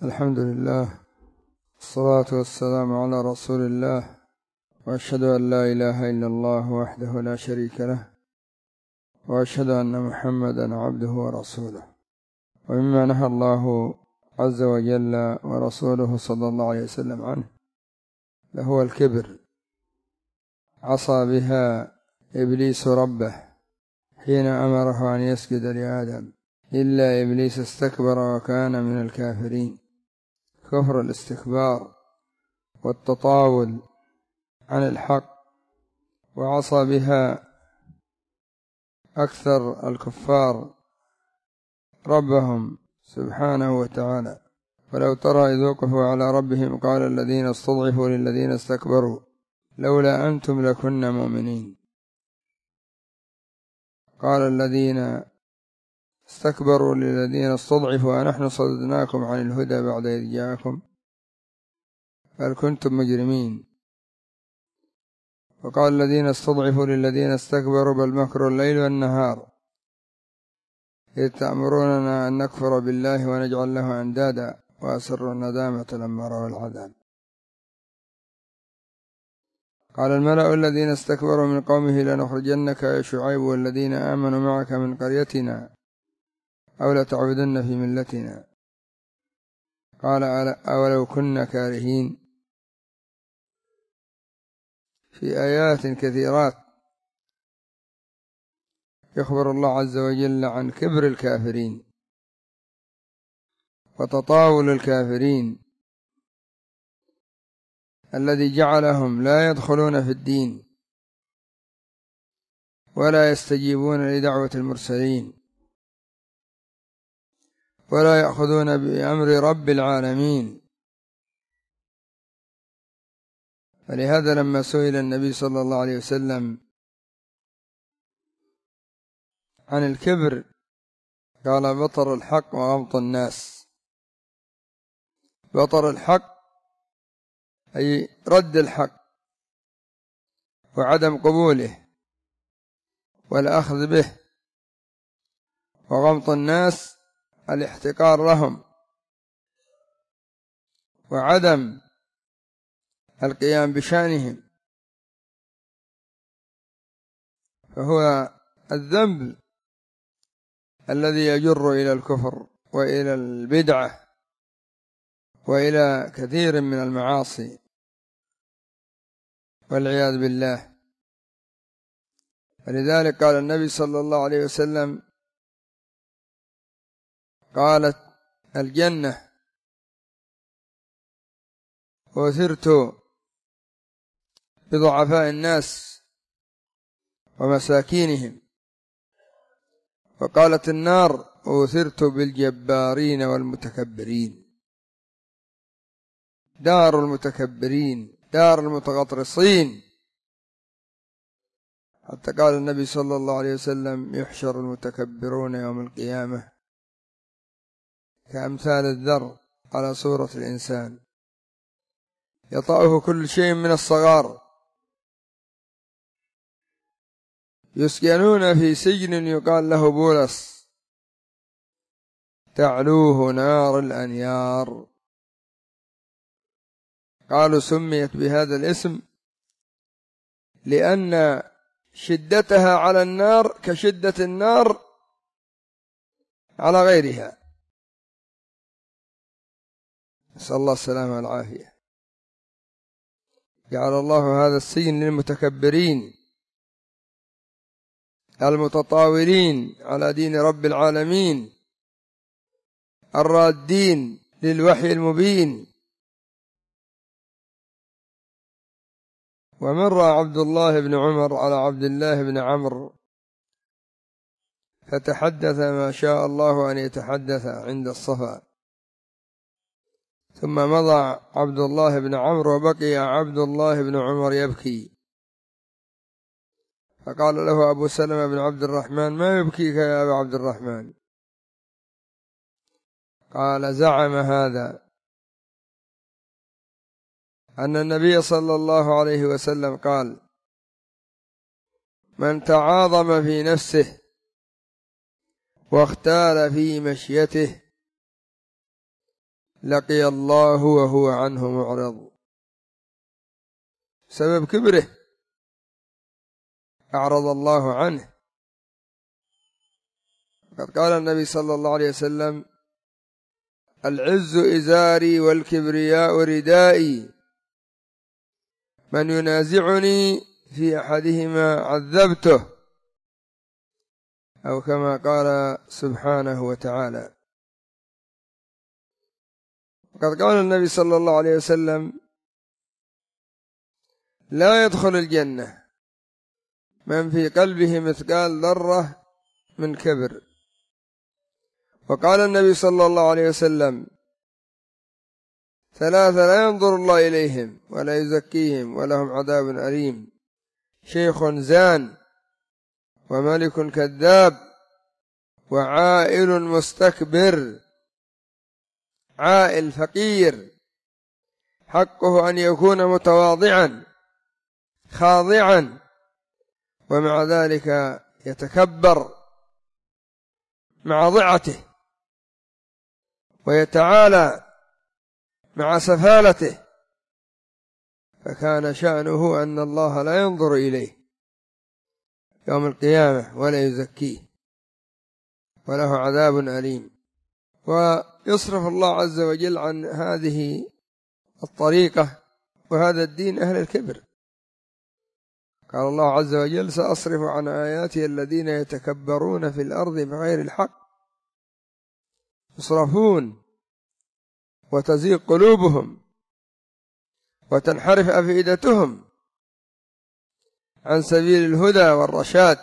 الحمد لله، الصلاة والسلام على رسول الله، وأشهد أن لا إله إلا الله وحده لا شريك له، وأشهد أن محمدا عبده ورسوله. ومما نهى الله عز وجل ورسوله صلى الله عليه وسلم عنه لهو الكبر. عصى بها إبليس ربه حين أمره أن يسجد لآدم، إلا إبليس استكبر وكان من الكافرين. كفر الاستكبار والتطاول عن الحق، وعصى بها أكثر الكفار ربهم سبحانه وتعالى. ولو ترى إذ وقفوا على ربهم قال الذين استضعفوا للذين استكبروا لولا أنتم لكنا مؤمنين. قال الذين استكبروا للذين استضعفوا أنحن صددناكم عن الهدى بعد إذ جاءكم بل كنتم مجرمين. وقال الذين استضعفوا للذين استكبروا بل مكروا الليل والنهار إذ تأمروننا أن نكفر بالله ونجعل له أندادا وأسروا الندامة لما رأوا العذاب. قال الملأ الذين استكبروا من قومه لنخرجنك يا شعيب والذين آمنوا معك من قريتنا أو لتعودن في ملتنا. قال أولو كنا كارهين. في آيات كثيرات يخبر الله عز وجل عن كبر الكافرين وتطاول الكافرين الذي جعلهم لا يدخلون في الدين ولا يستجيبون لدعوة المرسلين ولا يأخذون بأمر رب العالمين. فلهذا لما سئل النبي صلى الله عليه وسلم عن الكبر قال بطر الحق وغمط الناس. بطر الحق أي رد الحق وعدم قبوله والأخذ به، وغمط الناس الاحتقار لهم وعدم القيام بشأنهم. فهو الذنب الذي يجر إلى الكفر وإلى البدعة وإلى كثير من المعاصي والعياذ بالله. فلذلك قال النبي صلى الله عليه وسلم قالت الجنة وثرت بضعفاء الناس ومساكينهم، وقالت النار وثرت بالجبارين والمتكبرين. دار المتكبرين دار المتغطرسين. حتى قال النبي صلى الله عليه وسلم يحشر المتكبرون يوم القيامة كأمثال الذر على صورة الإنسان يطأه كل شيء من الصغار، يسجنون في سجن يقال له بولس تعلوه نار الأنيار. قالوا سميت بهذا الاسم لأن شدتها على النار كشدة النار على غيرها. نسأل الله السلامة والعافية. جعل الله هذا السجن للمتكبرين المتطاولين على دين رب العالمين الرادين للوحي المبين. ومر عبد الله بن عمر على عبد الله بن عمرو فتحدث ما شاء الله أن يتحدث عند الصفا، ثم مضى عبد الله بن عمرو وبقي عبد الله بن عمر يبكي. فقال له أبو سلمة بن عبد الرحمن ما يبكيك يا أبا عبد الرحمن؟ قال زعم هذا أن النبي صلى الله عليه وسلم قال من تعاظم في نفسه واختال في مشيته لقي الله وهو عنه معرض. سبب كبره أعرض الله عنه. قد قال النبي صلى الله عليه وسلم: العز إزاري والكبرياء ردائي، من ينازعني في أحدهما عذبته، أو كما قال سبحانه وتعالى. وقد قال النبي صلى الله عليه وسلم: لا يدخل الجنة من في قلبه مثقال ذرة من كبر. وقال النبي صلى الله عليه وسلم: ثلاثة لا ينظر الله إليهم ولا يزكيهم ولهم عذاب أليم: شيخ زان، وملك كذاب، وعائل مستكبر. عائل فقير حقه أن يكون متواضعا خاضعا، ومع ذلك يتكبر مع ضعته ويتعالى مع سفالته، فكان شأنه أن الله لا ينظر إليه يوم القيامة ولا يزكيه وله عذاب أليم. ويصرف الله عز وجل عن هذه الطريقة وهذا الدين أهل الكبر. قال الله عز وجل: سأصرف عن آياتي الذين يتكبرون في الأرض بغير الحق، يصرفون وتزيغ قلوبهم وتنحرف أفئدتهم عن سبيل الهدى والرشاد.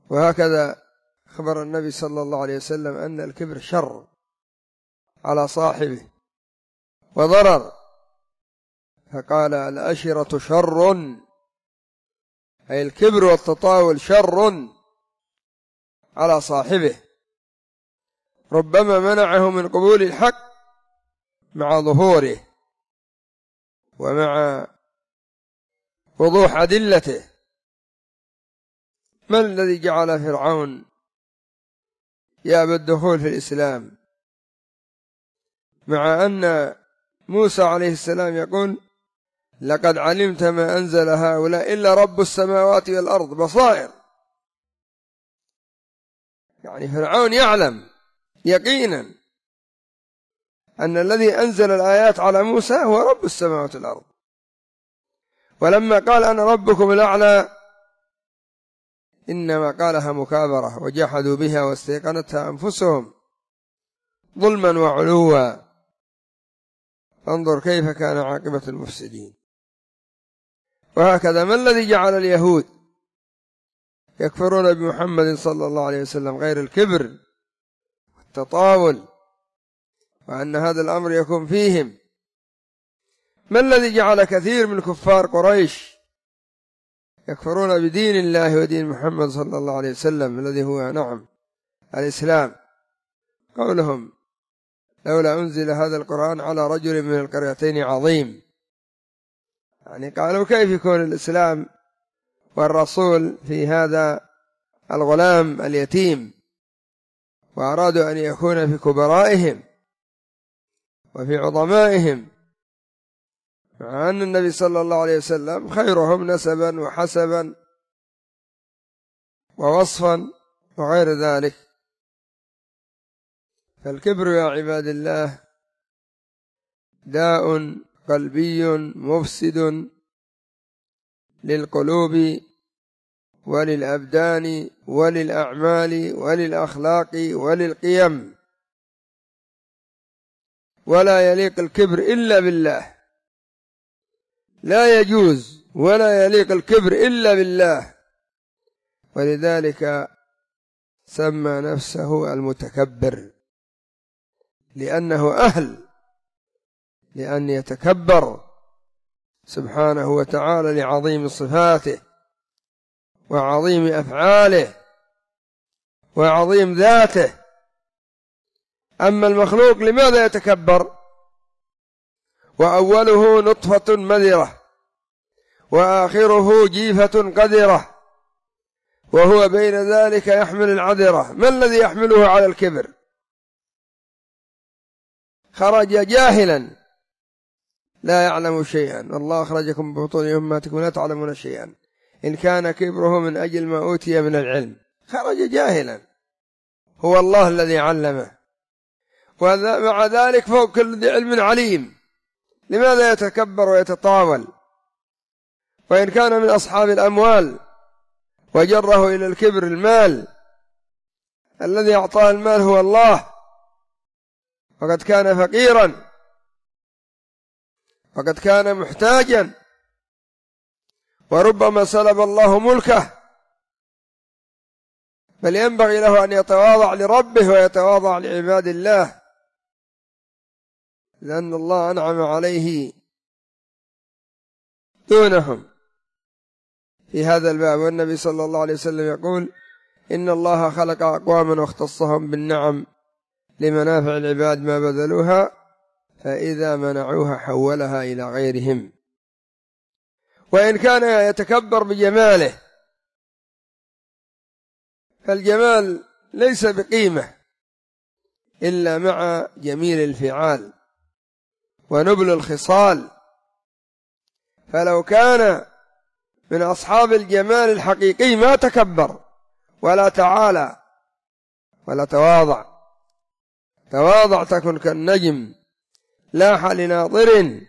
وهكذا خبر النبي صلى الله عليه وسلم أن الكبر شر على صاحبه وضرر، فقال: الأشرة شر، أي الكبر والتطاول شر على صاحبه، ربما منعه من قبول الحق مع ظهوره ومع وضوح أدلته. من الذي جعل فرعون يأبى الدخول في الإسلام، مع أن موسى عليه السلام يقول: لقد علمت ما أنزل هؤلاء إلا رب السماوات والأرض بصائر. يعني فرعون يعلم يقينا أن الذي أنزل الآيات على موسى هو رب السماوات والأرض، ولما قال: أنا ربكم الأعلى، إنما قالها مكابرة، وجحدوا بها واستيقنتها أنفسهم ظلما وعلوا، فانظر كيف كان عاقبة المفسدين. وهكذا ما الذي جعل اليهود يكفرون بمحمد صلى الله عليه وسلم غير الكبر والتطاول، وأن هذا الأمر يكون فيهم؟ ما الذي جعل كثير من كفار قريش يكفرون بدين الله ودين محمد صلى الله عليه وسلم الذي هو نعم الإسلام؟ قولهم: لولا أنزل هذا القرآن على رجل من القريتين عظيم. يعني قالوا: كيف يكون الإسلام والرسول في هذا الغلام اليتيم؟ وأرادوا أن يكون في كبرائهم وفي عظمائهم، مع أن النبي صلى الله عليه وسلم خيرهم نسبا وحسبا ووصفا وغير ذلك. فالكبر يا عباد الله داء قلبي مفسد للقلوب وللأبدان وللأعمال وللأخلاق وللقيم، ولا يليق الكبر إلا بالله، لا يجوز ولا يليق الكبر إلا بالله. ولذلك سمى نفسه المتكبر، لأنه أهل لأن يتكبر سبحانه وتعالى لعظيم صفاته وعظيم أفعاله وعظيم ذاته. أما المخلوق لماذا يتكبر؟ وأوله نطفة مذرة وآخره جيفة قذرة، وهو بين ذلك يحمل العذرة. ما الذي يحمله على الكبر؟ خرج جاهلا لا يعلم شيئا، والله أخرجكم من بطون أمهاتكم لا تعلمون شيئا، إن كان كبره من أجل ما أوتي من العلم. خرج جاهلا، هو الله الذي علمه، ومع ذلك فوق كل ذي علم عليم. لماذا يتكبر ويتطاول؟ وإن كان من أصحاب الأموال وجره إلى الكبر المال، الذي أعطاه المال هو الله، وقد كان فقيرا وقد كان محتاجا، وربما سلب الله ملكه، بل ينبغي له أن يتواضع لربه ويتواضع لعباد الله، لأن الله أنعم عليه دونهم في هذا الباب. والنبي صلى الله عليه وسلم يقول: إن الله خلق أقواما واختصهم بالنعم لمنافع العباد ما بذلوها، فإذا منعوها حولها إلى غيرهم. وإن كان يتكبر بجماله، فالجمال ليس بقيمة إلا مع جميل الفعال ونبل الخصال، فلو كان من أصحاب الجمال الحقيقي ما تكبر ولا تعالى ولا تواضع. تواضع تكن كالنجم لاح لناظر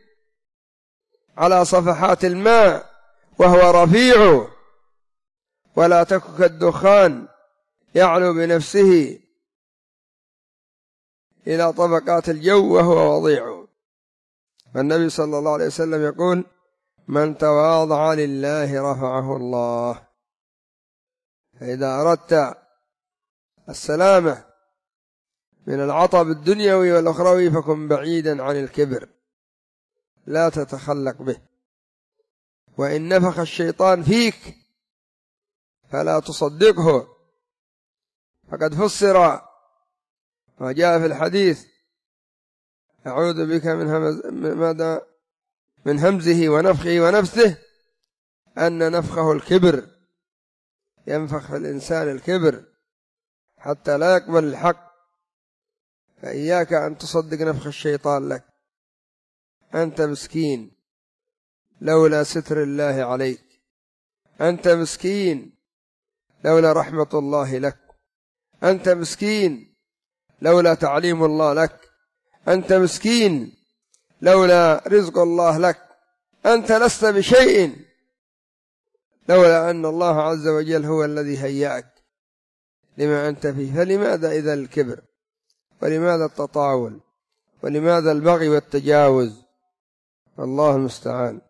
على صفحات الماء وهو رفيع، ولا تك كالدخان يعلو بنفسه إلى طبقات الجو وهو وضيع. فالنبي صلى الله عليه وسلم يقول: من تواضع لله رفعه الله. فإذا أردت السلامة من العطب الدنيوي والأخروي فكن بعيدا عن الكبر، لا تتخلق به. وإن نفخ الشيطان فيك فلا تصدقه، فقد فسر ما جاء في الحديث: أعوذ بك من همزه ونفخه ونفثه، أن نفخه الكبر، ينفخ في الإنسان الكبر حتى لا يقبل الحق. فإياك أن تصدق نفخ الشيطان لك، أنت مسكين لولا ستر الله عليك، أنت مسكين لولا رحمة الله لك، أنت مسكين لولا تعليم الله لك، أنت مسكين لولا رزق الله لك، أنت لست بشيء لولا أن الله عز وجل هو الذي هيأك لما أنت فيه. فلماذا إذا الكبر؟ ولماذا التطاول؟ ولماذا البغي والتجاوز؟ الله المستعان.